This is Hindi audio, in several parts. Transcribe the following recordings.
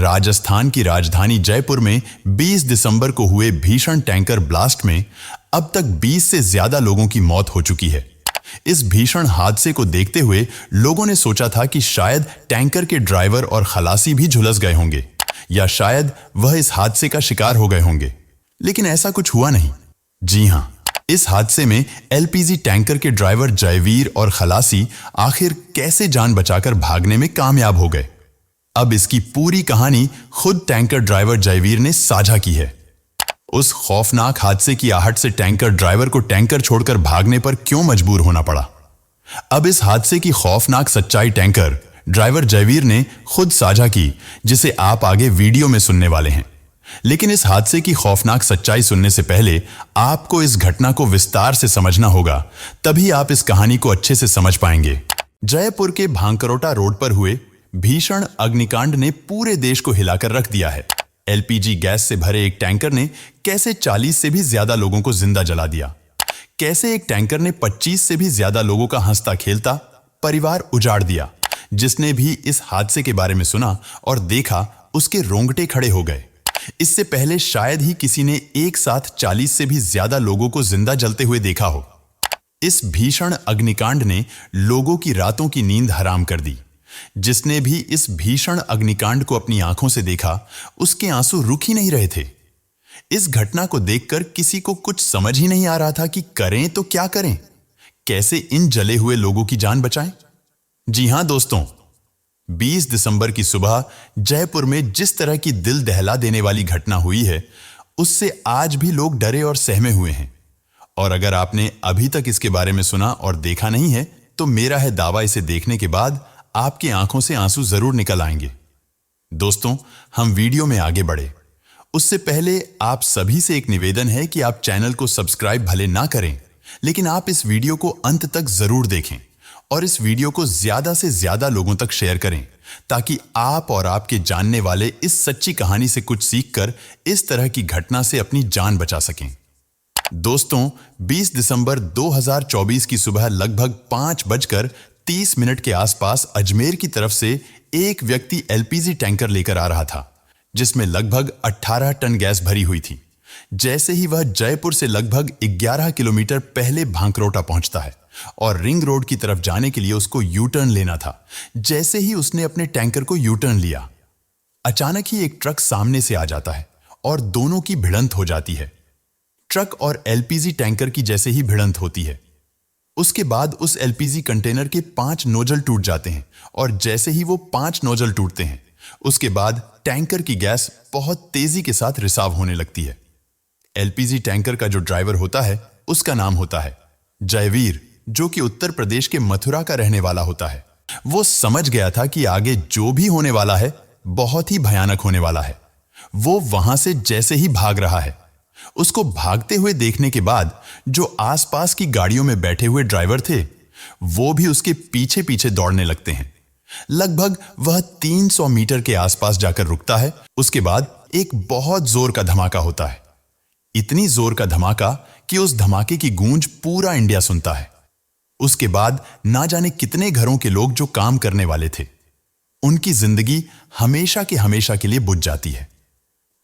राजस्थान की राजधानी जयपुर में 20 दिसंबर को हुए भीषण टैंकर ब्लास्ट में अब तक 20 से ज्यादा लोगों की मौत हो चुकी है। इस भीषण हादसे को देखते हुए लोगों ने सोचा था कि शायद टैंकर के ड्राइवर और खलासी भी झुलस गए होंगे या शायद वह इस हादसे का शिकार हो गए होंगे, लेकिन ऐसा कुछ हुआ नहीं। जी हां, इस हादसे में एलपीजी टैंकर के ड्राइवर जयवीर और खलासी आखिर कैसे जान बचाकर भागने में कामयाब हो गए। अब इसकी पूरी कहानी खुद टैंकर ड्राइवर जयवीर ने साझा की है। उस खौफनाक हादसे की आहट से टैंकर ड्राइवर को टैंकर छोड़कर भागने पर क्यों मजबूर होना पड़ा। अब इस हादसे की खौफनाक सच्चाई टैंकर ड्राइवर जयवीर ने खुद साझा की, जिसे आप आगे वीडियो में सुनने वाले हैं। लेकिन इस हादसे की खौफनाक सच्चाई सुनने से पहले आपको इस घटना को विस्तार से समझना होगा, तभी आप इस कहानी को अच्छे से समझ पाएंगे। जयपुर के भांकरोटा रोड पर हुए भीषण अग्निकांड ने पूरे देश को हिलाकर रख दिया है। एलपीजी गैस से भरे एक टैंकर ने कैसे 40 से भी ज्यादा लोगों को जिंदा जला दिया। कैसे एक टैंकर ने 25 से भी ज्यादा लोगों का हंसता खेलता परिवार उजाड़ दिया। जिसने भी इस हादसे के बारे में सुना और देखा, उसके रोंगटे खड़े हो गए। इससे पहले शायद ही किसी ने एक साथ 40 से भी ज्यादा लोगों को जिंदा जलते हुए देखा हो। इस भीषण अग्निकांड ने लोगों की रातों की नींद हराम कर दी। जिसने भी इस भीषण अग्निकांड को अपनी आंखों से देखा, उसके आंसू रुक ही नहीं रहे थे। इस घटना को देखकर किसी को कुछ समझ ही नहीं आ रहा था कि करें तो क्या करें, कैसे इन जले हुए लोगों की जान बचाएं। जी हां दोस्तों, 20 दिसंबर की सुबह जयपुर में जिस तरह की दिल दहला देने वाली घटना हुई है, उससे आज भी लोग डरे और सहमे हुए हैं। और अगर आपने अभी तक इसके बारे में सुना और देखा नहीं है, तो मेरा है दावा, इसे देखने के बाद आपकी आंखों से आंसू जरूर निकल आएंगे। दोस्तों, हम वीडियो में आगे बढ़े उससे पहले आप सभी से एक निवेदन है कि आप चैनल को सब्सक्राइब भले ना करें, लेकिन आप इस वीडियो को अंत तक जरूर देखें और इस वीडियो को ज्यादा से ज्यादा लोगों तक शेयर करें, ताकि आप और आपके जानने वाले इस सच्ची कहानी से कुछ सीखकर इस तरह की घटना से अपनी जान बचा सकें। दोस्तों, 20 दिसंबर 2024 की सुबह लगभग 5:30 के आसपास अजमेर की तरफ से एक व्यक्ति एलपीजी टैंकर लेकर आ रहा था, जिसमें लगभग 18 टन गैस भरी हुई थी। जैसे ही वह जयपुर से लगभग 11 किलोमीटर पहले भांकरोटा पहुंचता है और रिंग रोड की तरफ जाने के लिए उसको यू टर्न लेना था, जैसे ही उसने अपने टैंकर को यू टर्न लिया, अचानक ही एक ट्रक सामने से आ जाता है और दोनों की भिड़ंत हो जाती है। ट्रक और एलपीजी टैंकर की जैसे ही भिड़ंत होती है, उसके बाद उस एलपीजी कंटेनर के 5 नोजल टूट जाते हैं और जैसे ही वो 5 नोजल टूटते हैं, उसके बाद टैंकर की गैस बहुत तेजी के साथ रिसाव होने लगती है। एलपीजी टैंकर का जो ड्राइवर होता है, उसका नाम होता है जयवीर, जो कि उत्तर प्रदेश के मथुरा का रहने वाला होता है। वो समझ गया था कि आगे जो भी होने वाला है बहुत ही भयानक होने वाला है। वो वहां से जैसे ही भाग रहा है, उसको भागते हुए देखने के बाद जो आसपास की गाड़ियों में बैठे हुए ड्राइवर थे, वो भी उसके पीछे पीछे दौड़ने लगते हैं। लगभग वह 300 मीटर के आसपास जाकर रुकता है। उसके बाद एक बहुत जोर का धमाका होता है। इतनी जोर का धमाका कि उस धमाके की गूंज पूरा इंडिया सुनता है। उसके बाद ना जाने कितने घरों के लोग जो काम करने वाले थे, उनकी जिंदगी हमेशा के लिए बुझ जाती है।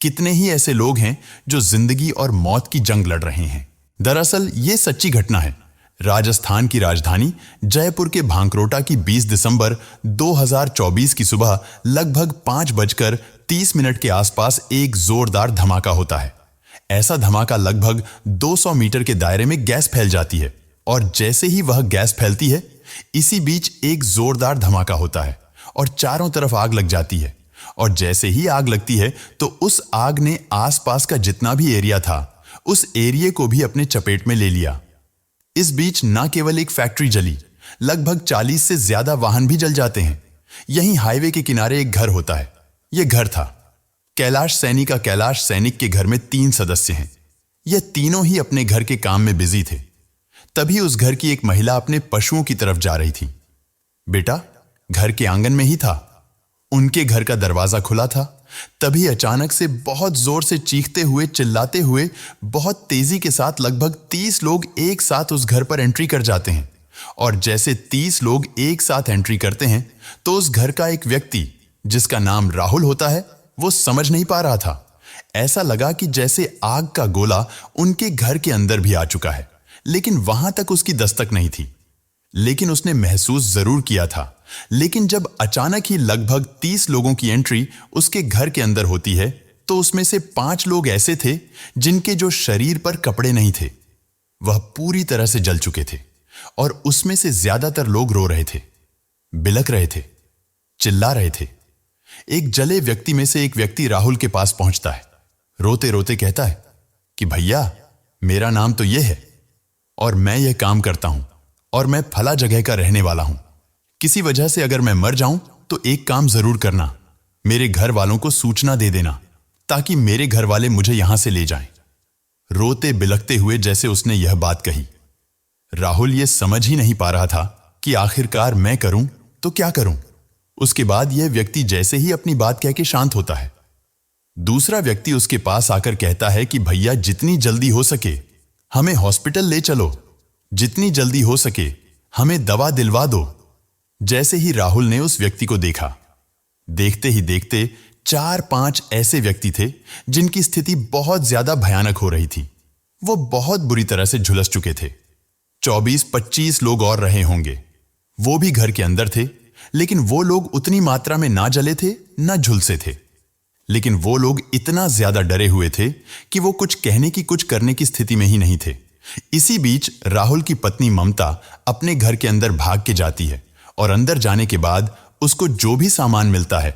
कितने ही ऐसे लोग हैं जो जिंदगी और मौत की जंग लड़ रहे हैं। दरअसल ये सच्ची घटना है। राजस्थान की राजधानी जयपुर के भांकरोटा की 20 दिसंबर 2024 की सुबह लगभग 5:30 के आसपास एक जोरदार धमाका होता है। ऐसा धमाका लगभग 200 मीटर के दायरे में गैस फैल जाती है और जैसे ही वह गैस फैलती है, इसी बीच एक जोरदार धमाका होता है और चारों तरफ आग लग जाती है। और जैसे ही आग लगती है तो उस आग ने आसपास का जितना भी एरिया था, उस एरिया को भी अपने चपेट में ले लिया। इस बीच न केवल एक फैक्ट्री जली, लगभग 40 से ज्यादा वाहन भी जल जाते हैं। यहीं हाईवे के किनारे एक घर होता है। यह घर था कैलाश सैनी का। कैलाश सैनिक के घर में 3 सदस्य हैं। यह तीनों ही अपने घर के काम में बिजी थे। तभी उस घर की एक महिला अपने पशुओं की तरफ जा रही थी। बेटा घर के आंगन में ही था। उनके घर का दरवाजा खुला था। तभी अचानक से बहुत जोर से चीखते हुए, चिल्लाते हुए, बहुत तेजी के साथ लगभग 30 लोग एक साथ उस घर पर एंट्री कर जाते हैं। और जैसे 30 लोग एक साथ एंट्री करते हैं, तो उस घर का एक व्यक्ति, जिसका नाम राहुल होता है, वो समझ नहीं पा रहा था। ऐसा लगा कि जैसे आग का गोला उनके घर के अंदर भी आ चुका है, लेकिन वहां तक उसकी दस्तक नहीं थी। लेकिन उसने महसूस जरूर किया था। लेकिन जब अचानक ही लगभग 30 लोगों की एंट्री उसके घर के अंदर होती है, तो उसमें से 5 लोग ऐसे थे जिनके जो शरीर पर कपड़े नहीं थे, वह पूरी तरह से जल चुके थे। और उसमें से ज्यादातर लोग रो रहे थे, बिलख रहे थे, चिल्ला रहे थे। एक जले व्यक्ति में से एक व्यक्ति राहुल के पास पहुंचता है। रोते रोते कहता है कि भैया, मेरा नाम तो यह है और मैं यह काम करता हूं और मैं फला जगह का रहने वाला हूं। किसी वजह से अगर मैं मर जाऊं तो एक काम जरूर करना, मेरे घर वालों को सूचना दे देना ताकि मेरे घर वाले मुझे यहां से ले जाएं। रोते बिलखते हुए जैसे उसने यह बात कही, राहुल यह समझ ही नहीं पा रहा था कि आखिरकार मैं करूं तो क्या करूं। उसके बाद यह व्यक्ति जैसे ही अपनी बात कह के शांत होता है, दूसरा व्यक्ति उसके पास आकर कहता है कि भैया, जितनी जल्दी हो सके हमें हॉस्पिटल ले चलो, जितनी जल्दी हो सके हमें दवा दिलवा दो। जैसे ही राहुल ने उस व्यक्ति को देखा, देखते ही देखते 4-5 ऐसे व्यक्ति थे जिनकी स्थिति बहुत ज्यादा भयानक हो रही थी। वो बहुत बुरी तरह से झुलस चुके थे। 24-25 लोग और रहे होंगे। वो भी घर के अंदर थे, लेकिन वो लोग उतनी मात्रा में ना जले थे ना झुलसे थे। लेकिन वो लोग इतना ज्यादा डरे हुए थे कि वो कुछ कहने की कुछ करने की स्थिति में ही नहीं थे। इसी बीच राहुल की पत्नी ममता अपने घर के अंदर भाग के जाती है और अंदर जाने के बाद उसको जो भी सामान मिलता है,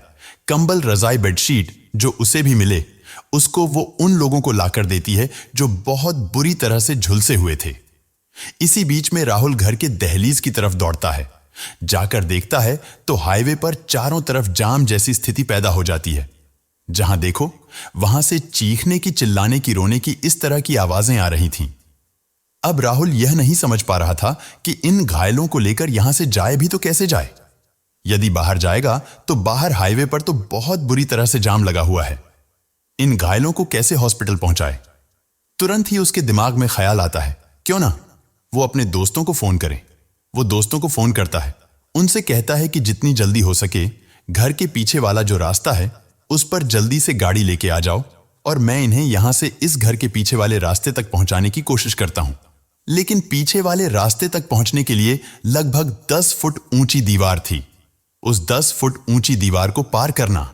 कंबल, रजाई, बेडशीट जो उसे भी मिले, उसको वो उन लोगों को लाकर देती है जो बहुत बुरी तरह से झुलसे हुए थे। इसी बीच में राहुल घर के दहलीज की तरफ दौड़ता है। जाकर देखता है तो हाईवे पर चारों तरफ जाम जैसी स्थिति पैदा हो जाती है। जहां देखो वहां से चीखने की, चिल्लाने की, रोने की इस तरह की आवाजें आ रही थीं। अब राहुल यह नहीं समझ पा रहा था कि इन घायलों को लेकर यहां से जाए भी तो कैसे जाए। यदि बाहर जाएगा तो बाहर हाईवे पर तो बहुत बुरी तरह से जाम लगा हुआ है। इन घायलों को कैसे हॉस्पिटल पहुंचाए? तुरंत ही उसके दिमाग में ख्याल आता है, क्यों ना वो अपने दोस्तों को फोन करे। वो दोस्तों को फोन करता है, उनसे कहता है कि जितनी जल्दी हो सके घर के पीछे वाला जो रास्ता है उस पर जल्दी से गाड़ी लेके आ जाओ और मैं इन्हें यहां से इस घर के पीछे वाले रास्ते तक पहुंचाने की कोशिश करता हूं। लेकिन पीछे वाले रास्ते तक पहुंचने के लिए लगभग 10 फुट ऊंची दीवार थी। उस 10 फुट ऊंची दीवार को पार करना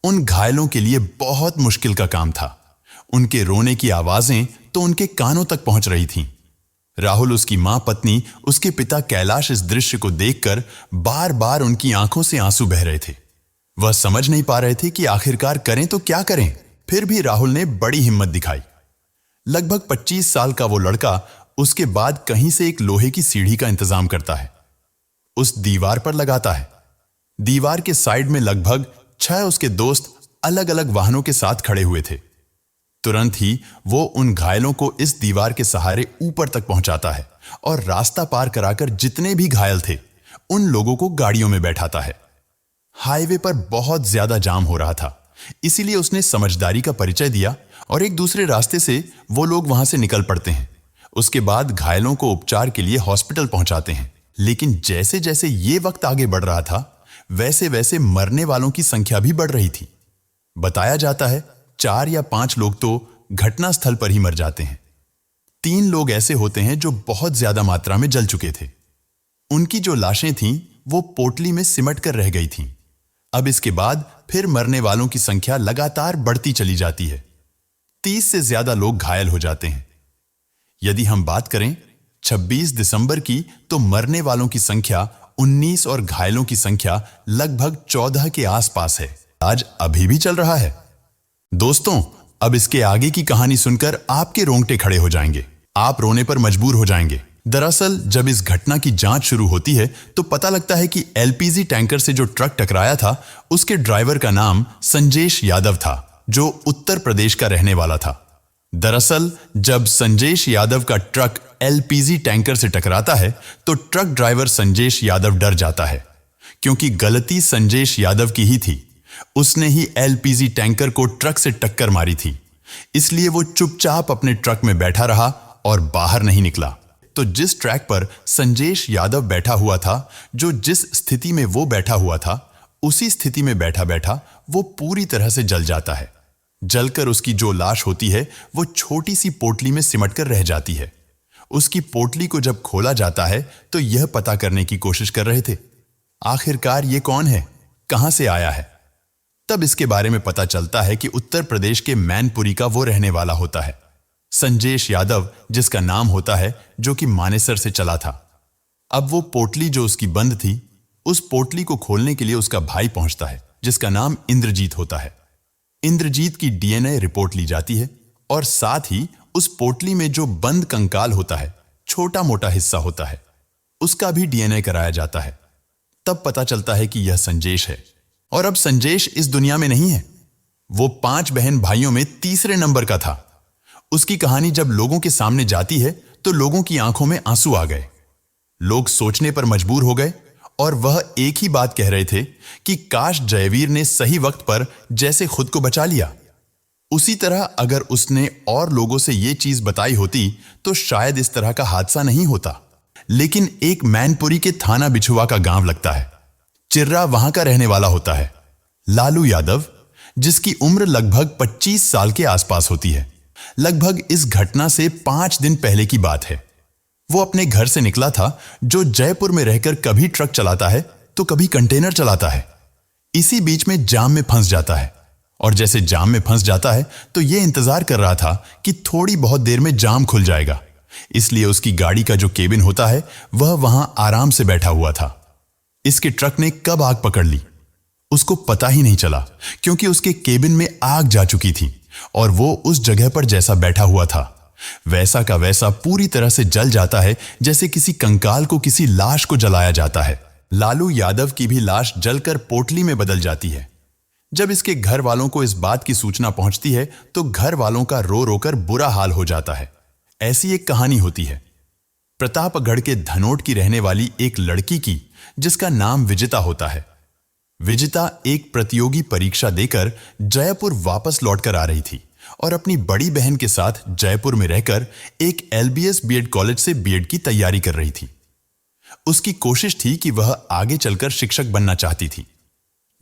उन घायलों के लिए बहुत मुश्किल का काम था। उनके रोने की आवाजें तो उनके कानों तक पहुंच रही थीं। राहुल, उसकी मां, पत्नी, उसके पिता कैलाश इस दृश्य को देखकर बार बार उनकी आंखों से आंसू बह रहे थे। वह समझ नहीं पा रहे थे कि आखिरकार करें तो क्या करें। फिर भी राहुल ने बड़ी हिम्मत दिखाई। लगभग 25 साल का वो लड़का उसके बाद कहीं से एक लोहे की सीढ़ी का इंतजाम करता है, उस दीवार पर लगाता है। दीवार के साइड में लगभग 6 उसके दोस्त अलग अलग वाहनों के साथ खड़े हुए थे। तुरंत ही वो उन घायलों को इस दीवार के सहारे ऊपर तक पहुंचाता है और रास्ता पार कराकर जितने भी घायल थे उन लोगों को गाड़ियों में बैठाता है। हाईवे पर बहुत ज्यादा जाम हो रहा था, इसीलिए उसने समझदारी का परिचय दिया और एक दूसरे रास्ते से वो लोग वहां से निकल पड़ते हैं। उसके बाद घायलों को उपचार के लिए हॉस्पिटल पहुंचाते हैं। लेकिन जैसे जैसे ये वक्त आगे बढ़ रहा था, वैसे वैसे मरने वालों की संख्या भी बढ़ रही थी। बताया जाता है 4 या 5 लोग तो घटना स्थल पर ही मर जाते हैं। 3 लोग ऐसे होते हैं जो बहुत ज्यादा मात्रा में जल चुके थे। उनकी जो लाशें थीं वो पोटली में सिमट कर रह गई थीं। अब इसके बाद फिर मरने वालों की संख्या लगातार बढ़ती चली जाती है। 30 से ज्यादा लोग घायल हो जाते हैं। यदि हम बात करें 26 दिसंबर की, तो मरने वालों की संख्या 19 और घायलों की संख्या लगभग 14 के आसपास है। आज अभी भी चल रहा है। दोस्तों, अब इसके आगे की कहानी सुनकर आपके रोंगटे खड़े हो जाएंगे, आप रोने पर मजबूर हो जाएंगे। दरअसल जब इस घटना की जांच शुरू होती है तो पता लगता है कि एलपीजी टैंकर से जो ट्रक टकराया था उसके ड्राइवर का नाम संजेश यादव था, जो उत्तर प्रदेश का रहने वाला था। दरअसल जब संजेश यादव का ट्रक एलपीजी टैंकर से टकराता है तो ट्रक ड्राइवर संजेश यादव डर जाता है, क्योंकि गलती संजेश यादव की ही थी। उसने ही एलपीजी टैंकर को ट्रक से टक्कर मारी थी। इसलिए वो चुपचाप अपने ट्रक में बैठा रहा और बाहर नहीं निकला। तो जिस ट्रैक पर संजेश यादव बैठा हुआ था, जो जिस स्थिति में वो बैठा हुआ था, उसी स्थिति में बैठा बैठा वो पूरी तरह से जल जाता है। जलकर उसकी जो लाश होती है वो छोटी सी पोटली में सिमटकर रह जाती है। उसकी पोटली को जब खोला जाता है तो यह पता करने की कोशिश कर रहे थे, आखिरकार ये कौन है, कहां से आया है। तब इसके बारे में पता चलता है कि उत्तर प्रदेश के मैनपुरी का वो रहने वाला होता है, संजेश यादव, जिसका नाम होता है, जो कि मानेसर से चला था। अब वो पोटली जो उसकी बंद थी, उस पोटली को खोलने के लिए उसका भाई पहुंचता है, जिसका नाम इंद्रजीत होता है। इंद्रजीत की डीएनए रिपोर्ट ली जाती है और साथ ही उस पोटली में जो बंद कंकाल होता है, छोटा मोटा हिस्सा होता है, उसका भी डीएनए कराया जाता है। तब पता चलता है कि यह संजेश है। और अब संजेश इस दुनिया में नहीं है, वो 5 बहन भाइयों में तीसरे नंबर का था। उसकी कहानी जब लोगों के सामने जाती है तो लोगों की आंखों में आंसू आ गए। लोग सोचने पर मजबूर हो गए और वह एक ही बात कह रहे थे कि काश जयवीर ने सही वक्त पर जैसे खुद को बचा लिया, उसी तरह अगर उसने और लोगों से यह चीज बताई होती तो शायद इस तरह का हादसा नहीं होता। लेकिन एक मैनपुरी के थाना बिछुआ का गांव लगता है। चिर्रा वहां का रहने वाला होता है, लालू यादव, जिसकी उम्र लगभग 25 साल के आसपास होती है। लगभग इस घटना से 5 दिन पहले की बात है। वो अपने घर से निकला था, जो जयपुर में रहकर कभी ट्रक चलाता है तो कभी कंटेनर चलाता है। इसी बीच में जाम में फंस जाता है और जैसे जाम में फंस जाता है तो ये इंतजार कर रहा था कि थोड़ी बहुत देर में जाम खुल जाएगा। इसलिए उसकी गाड़ी का जो केबिन होता है वह वहां आराम से बैठा हुआ था। इसके ट्रक ने कब आग पकड़ ली उसको पता ही नहीं चला, क्योंकि उसके केबिन में आग जा चुकी थी और वो उस जगह पर जैसा बैठा हुआ था वैसा का वैसा पूरी तरह से जल जाता है, जैसे किसी कंकाल को किसी लाश को जलाया जाता है। लालू यादव की भी लाश जलकर पोटली में बदल जाती है। जब इसके घर वालों को इस बात की सूचना पहुंचती है तो घर वालों का रो रोकर बुरा हाल हो जाता है। ऐसी एक कहानी होती है प्रतापगढ़ के धनोट की रहने वाली एक लड़की की, जिसका नाम विजिता होता है। विजिता एक प्रतियोगी परीक्षा देकर जयपुर वापस लौटकर आ रही थी और अपनी बड़ी बहन के साथ जयपुर में रहकर एक एलबीएस बीएड कॉलेज से बीएड की तैयारी कर रही थी। उसकी कोशिश थी कि वह आगे चलकर शिक्षक बनना चाहती थी।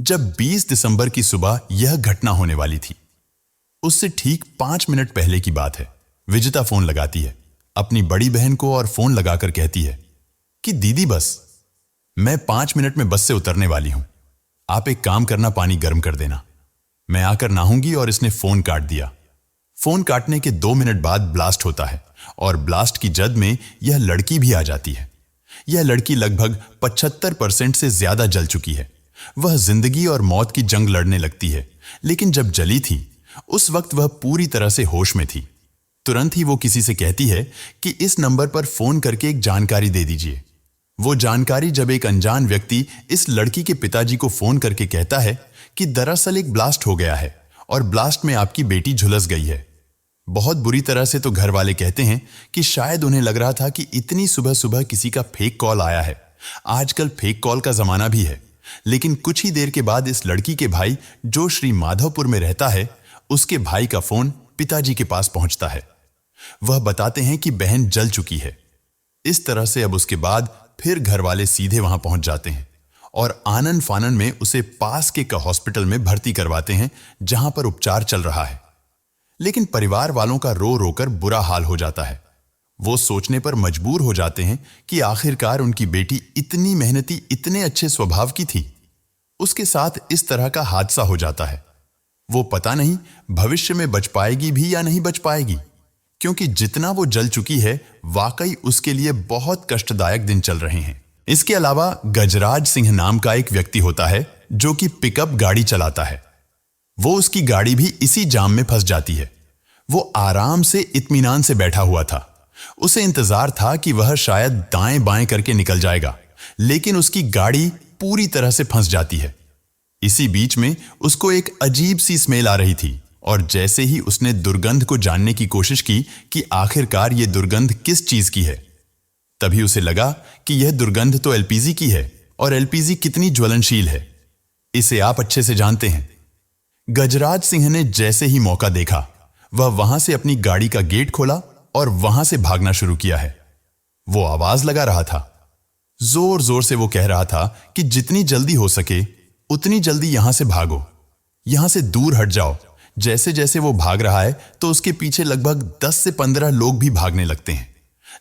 जब 20 दिसंबर की सुबह यह घटना होने वाली थी, उससे ठीक 5 मिनट पहले की बात है। विजिता फोन लगाती है अपनी बड़ी बहन को और फोन लगाकर कहती है कि दीदी, बस मैं 5 मिनट में बस से उतरने वाली हूं, आप एक काम करना, पानी गर्म कर देना, मैं आकर नहाऊंगी। और इसने फोन काट दिया। फोन काटने के 2 मिनट बाद ब्लास्ट होता है और ब्लास्ट की जद में यह लड़की भी आ जाती है। यह लड़की लगभग 75% से ज्यादा जल चुकी है। वह जिंदगी और मौत की जंग लड़ने लगती है, लेकिन जब जली थी उस वक्त वह पूरी तरह से होश में थी। तुरंत ही वो किसी से कहती है कि इस नंबर पर फोन करके एक जानकारी दे दीजिए। वो जानकारी जब एक अनजान व्यक्ति इस लड़की के पिताजी को फोन करके कहता है कि दरअसल एक ब्लास्ट हो गया है और ब्लास्ट में आपकी बेटी झुलस गई है। बहुत बुरी तरह से, तो घर वाले कहते हैं कि शायद उन्हें लग रहा था कि इतनी सुबह सुबह किसी का फेक कॉल आया है। आजकल फेक कॉल का जमाना भी है। लेकिन कुछ ही देर के बाद इस लड़की के भाई, जो श्री माधवपुर में रहता है, उसके भाई का फोन पिताजी के पास पहुंचता है। वह बताते हैं कि बहन जल चुकी है। इस तरह से अब उसके बाद फिर घर वाले सीधे वहां पहुंच जाते हैं और आनन फानन में उसे पास के हॉस्पिटल में भर्ती करवाते हैं, जहां पर उपचार चल रहा है। लेकिन परिवार वालों का रो रोकर बुरा हाल हो जाता है। वो सोचने पर मजबूर हो जाते हैं कि आखिरकार उनकी बेटी इतनी मेहनती, इतने अच्छे स्वभाव की थी, उसके साथ इस तरह का हादसा हो जाता है। वो पता नहीं भविष्य में बच पाएगी भी या नहीं बच पाएगी, क्योंकि जितना वो जल चुकी है वाकई उसके लिए बहुत कष्टदायक दिन चल रहे हैं। इसके अलावा गजराज सिंह नाम का एक व्यक्ति होता है, जो कि पिकअप गाड़ी चलाता है। वो उसकी गाड़ी भी इसी जाम में फंस जाती है। वो आराम से इत्मीनान से बैठा हुआ था। उसे इंतजार था कि वह शायद दाएं बाएं करके निकल जाएगा, लेकिन उसकी गाड़ी पूरी तरह से फंस जाती है। इसी बीच में उसको एक अजीब सी स्मेल आ रही थी और जैसे ही उसने दुर्गंध को जानने की कोशिश की कि आखिरकार ये दुर्गंध किस चीज की है, तभी उसे लगा कि यह दुर्गंध तो एलपीजी की है और एलपीजी कितनी ज्वलनशील है, इसे आप अच्छे से जानते हैं। गजराज सिंह ने जैसे ही मौका देखा, वह वहां से अपनी गाड़ी का गेट खोला और वहां से भागना शुरू किया है। वो आवाज लगा रहा था, जोर जोर से वो कह रहा था कि जितनी जल्दी हो सके उतनी जल्दी यहां से भागो, यहां से दूर हट जाओ। जैसे जैसे वो भाग रहा है तो उसके पीछे लगभग 10 से 15 लोग भी भागने लगते हैं।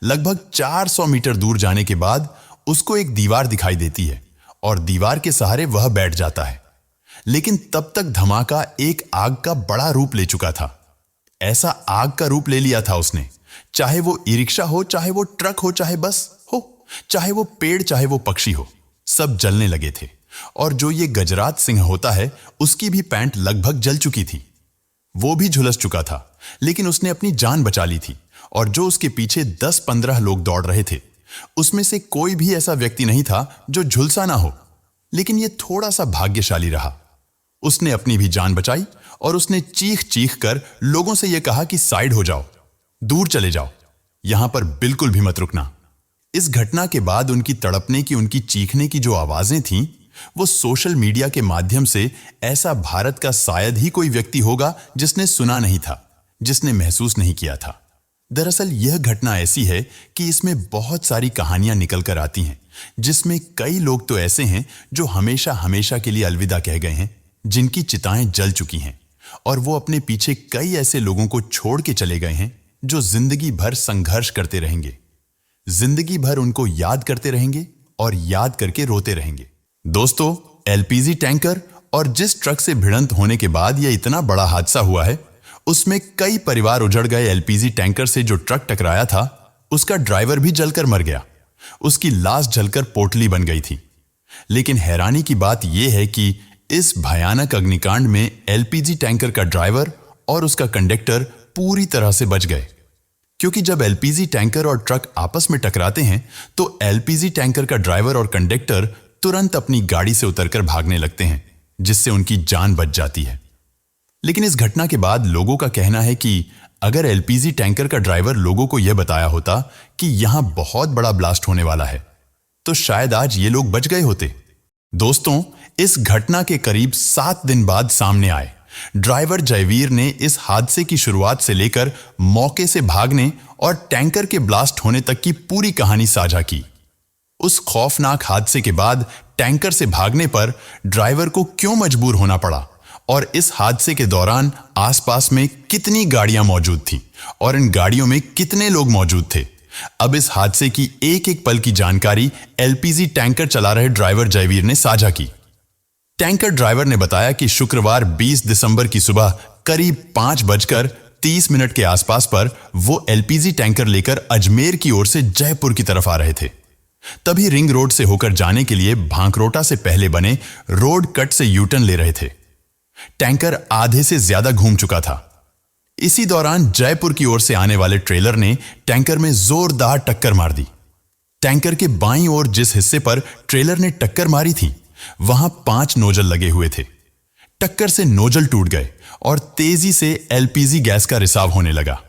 लगभग 400 मीटर दूर जाने के बाद उसको एक दीवार दिखाई देती है और दीवार के सहारे वह बैठ जाता है। लेकिन तब तक धमाका एक आग का बड़ा रूप ले चुका था। ऐसा आग का रूप ले लिया था उसने, चाहे वो ई रिक्शा हो, चाहे वो ट्रक हो, चाहे बस हो, चाहे वो पेड़, चाहे वो पक्षी हो, सब जलने लगे थे। और जो ये गजराज सिंह होता है, उसकी भी पैंट लगभग जल चुकी थी। वो भी झुलस चुका था, लेकिन उसने अपनी जान बचा ली थी। और जो उसके पीछे 10-15 लोग दौड़ रहे थे, उसमें से कोई भी ऐसा व्यक्ति नहीं था जो झुलसा ना हो। लेकिन ये थोड़ा सा भाग्यशाली रहा। उसने अपनी भी जान बचाई और उसने चीख चीख कर लोगों से यह कहा कि साइड हो जाओ, दूर चले जाओ, यहां पर बिल्कुल भी मत रुकना। इस घटना के बाद उनकी तड़पने की, उनकी चीखने की जो आवाजें थीं, वो सोशल मीडिया के माध्यम से ऐसा भारत का शायद ही कोई व्यक्ति होगा जिसने सुना नहीं था, जिसने महसूस नहीं किया था। दरअसल यह घटना ऐसी है कि इसमें बहुत सारी कहानियां निकल कर आती हैं, जिसमें कई लोग तो ऐसे हैं जो हमेशा हमेशा के लिए अलविदा कह गए हैं, जिनकी चिताएं जल चुकी हैं, और वो अपने पीछे कई ऐसे लोगों को छोड़ के चले गए हैं जो जिंदगी भर संघर्ष करते रहेंगे, जिंदगी भर उनको याद करते रहेंगे और याद करके रोते रहेंगे। दोस्तों, एलपीजी टैंकर और जिस ट्रक से भिड़ंत होने के बाद यह इतना बड़ा हादसा हुआ है, उसमें कई परिवार उजड़ गए। एलपीजी टैंकर से जो ट्रक टकराया था, उसका ड्राइवर भी जलकर मर गया। उसकी लाश जलकर पोटली बन गई थी। लेकिन हैरानी की बात यह है कि इस भयानक अग्निकांड में एलपीजी टैंकर का ड्राइवर और उसका कंडक्टर पूरी तरह से बच गए। क्योंकि जब एलपीजी टैंकर और ट्रक आपस में टकराते हैं तो एलपीजी टैंकर का ड्राइवर और कंडक्टर तुरंत अपनी गाड़ी से उतरकर भागने लगते हैं, जिससे उनकी जान बच जाती है। लेकिन इस घटना के बाद लोगों का कहना है कि अगर एलपीजी टैंकर का ड्राइवर लोगों को यह बताया होता कि यहां बहुत बड़ा ब्लास्ट होने वाला है, तो शायद आज ये लोग बच गए होते। दोस्तों, इस घटना के करीब 7 दिन बाद सामने आए ड्राइवर जयवीर ने इस हादसे की शुरुआत से लेकर मौके से भागने और टैंकर के ब्लास्ट होने तक की पूरी कहानी साझा की। उस खौफनाक हादसे के बाद टैंकर से भागने पर ड्राइवर को क्यों मजबूर होना पड़ा, और इस हादसे के दौरान आसपास में कितनी गाड़ियां मौजूद थीं और इन गाड़ियों में कितने लोग मौजूद थे। अब इस हादसे की एक एक पल की जानकारी एलपीजी टैंकर चला रहे ड्राइवर जयवीर ने साझा की। टैंकर ड्राइवर ने बताया कि शुक्रवार 20 दिसंबर की सुबह करीब 5:30 के आसपास पर वो एलपीजी टैंकर लेकर अजमेर की ओर से जयपुर की तरफ आ रहे थे। तभी रिंग रोड से होकर जाने के लिए भांकरोटा से पहले बने रोड कट से यूटर्न ले रहे थे। टैंकर आधे से ज्यादा घूम चुका था। इसी दौरान जयपुर की ओर से आने वाले ट्रेलर ने टैंकर में जोरदार टक्कर मार दी। टैंकर के बाईं ओर जिस हिस्से पर ट्रेलर ने टक्कर मारी थी, वहां 5 नोजल लगे हुए थे। टक्कर से नोजल टूट गए और तेजी से एलपीजी गैस का रिसाव होने लगा।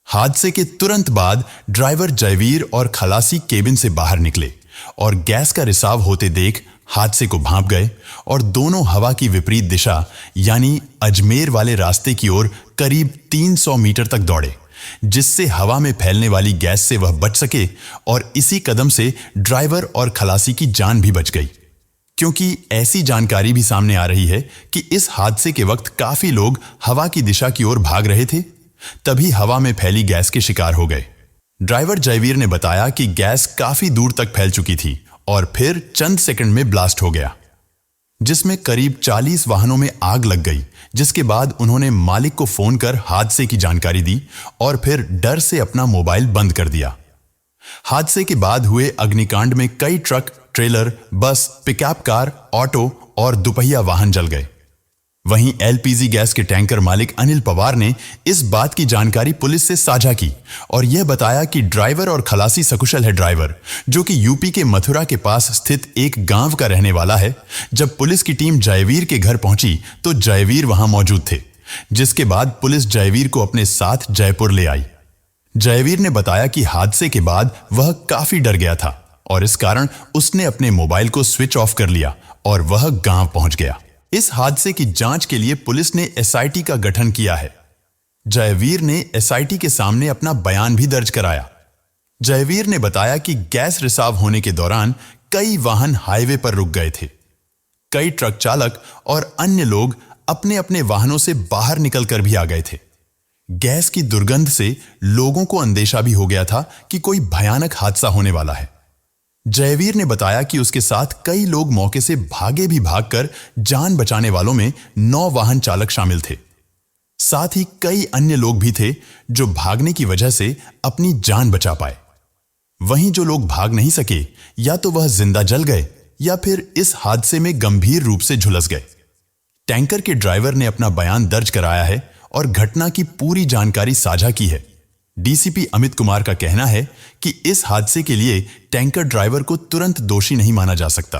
हादसे के तुरंत बाद ड्राइवर जयवीर और खलासी केबिन से बाहर निकले और गैस का रिसाव होते देख हादसे को भांप गए और दोनों हवा की विपरीत दिशा यानी अजमेर वाले रास्ते की ओर करीब 300 मीटर तक दौड़े, जिससे हवा में फैलने वाली गैस से वह बच सके और इसी कदम से ड्राइवर और खलासी की जान भी बच गई। क्योंकि ऐसी जानकारी भी सामने आ रही है कि इस हादसे के वक्त काफी लोग हवा की दिशा की ओर भाग रहे थे, तभी हवा में फैली गैस के शिकार हो गए। ड्राइवर जयवीर ने बताया कि गैस काफी दूर तक फैल चुकी थी और फिर चंद सेकंड में ब्लास्ट हो गया, जिसमें करीब 40 वाहनों में आग लग गई। जिसके बाद उन्होंने मालिक को फोन कर हादसे की जानकारी दी और फिर डर से अपना मोबाइल बंद कर दिया। हादसे के बाद हुए अग्निकांड में कई ट्रक, ट्रेलर, बस, पिकअप कार, ऑटो और दुपहिया वाहन जल गए। वहीं एलपीजी गैस के टैंकर मालिक अनिल पवार ने इस बात की जानकारी पुलिस से साझा की और यह बताया कि ड्राइवर और खलासी सकुशल है। ड्राइवर, जो कि यूपी के मथुरा के पास स्थित एक गांव का रहने वाला है। जब पुलिस की टीम जयवीर के घर पहुंची तो जयवीर वहां मौजूद थे, जिसके बाद पुलिस जयवीर को अपने साथ जयपुर ले आई। जयवीर ने बताया कि हादसे के बाद वह काफी डर गया था और इस कारण उसने अपने मोबाइल को स्विच ऑफ कर लिया और वह गांव पहुंच गया। इस हादसे की जांच के लिए पुलिस ने एसआईटी का गठन किया है। जयवीर ने एसआईटी के सामने अपना बयान भी दर्ज कराया। जयवीर ने बताया कि गैस रिसाव होने के दौरान कई वाहन हाईवे पर रुक गए थे। कई ट्रक चालक और अन्य लोग अपने अपने वाहनों से बाहर निकलकर भी आ गए थे। गैस की दुर्गंध से लोगों को अंदेशा भी हो गया था कि कोई भयानक हादसा होने वाला है। जयवीर ने बताया कि उसके साथ कई लोग मौके से भागे भी भागकर जान बचाने वालों में 9 वाहन चालक शामिल थे। साथ ही कई अन्य लोग भी थे जो भागने की वजह से अपनी जान बचा पाए। वहीं जो लोग भाग नहीं सके या तो वह जिंदा जल गए या फिर इस हादसे में गंभीर रूप से झुलस गए। टैंकर के ड्राइवर ने अपना बयान दर्ज कराया है और घटना की पूरी जानकारी साझा की है। डीसीपी अमित कुमार का कहना है कि इस हादसे के लिए टैंकर ड्राइवर को तुरंत दोषी नहीं माना जा सकता,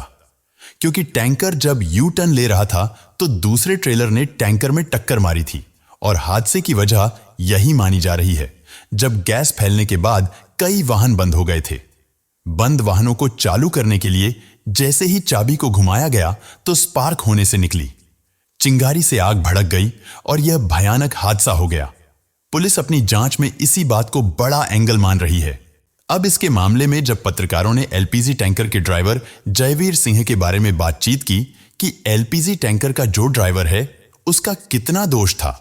क्योंकि टैंकर जब यू टर्न ले रहा था तो दूसरे ट्रेलर ने टैंकर में टक्कर मारी थी और हादसे की वजह यही मानी जा रही है। जब गैस फैलने के बाद कई वाहन बंद हो गए थे। बंद वाहनों को चालू करने के लिए जैसे ही चाबी को घुमाया गया तो स्पार्क होने से निकली, चिंगारी से आग भड़क गई और यह भयानक हादसा हो गया। पुलिस अपनी जांच में इसी बात को बड़ा एंगल मान रही है। अब इसके मामले में जब पत्रकारों ने एलपीजी टैंकर के ड्राइवर जयवीर सिंह के बारे में बातचीत की कि एलपीजी टैंकर का जो ड्राइवर है उसका कितना दोष था,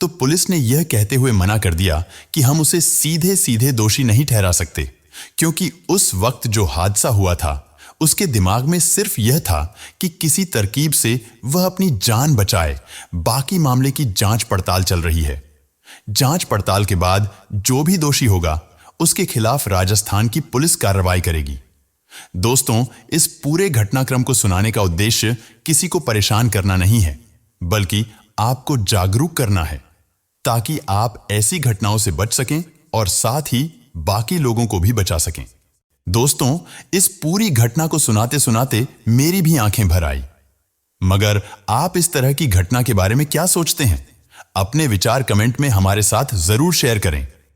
तो पुलिस ने यह कहते हुए मना कर दिया कि हम उसे सीधे सीधे दोषी नहीं ठहरा सकते, क्योंकि उस वक्त जो हादसा हुआ था उसके दिमाग में सिर्फ यह था कि किसी तरकीब से वह अपनी जान बचाए। बाकी मामले की जांच पड़ताल चल रही है। जांच पड़ताल के बाद जो भी दोषी होगा उसके खिलाफ राजस्थान की पुलिस कार्रवाई करेगी। दोस्तों, इस पूरे घटनाक्रम को सुनाने का उद्देश्य किसी को परेशान करना नहीं है, बल्कि आपको जागरूक करना है, ताकि आप ऐसी घटनाओं से बच सकें और साथ ही बाकी लोगों को भी बचा सकें। दोस्तों, इस पूरी घटना को सुनाते सुनाते मेरी भी आंखें भर आई। मगर आप इस तरह की घटना के बारे में क्या सोचते हैं? अपने विचार कमेंट में हमारे साथ जरूर शेयर करें।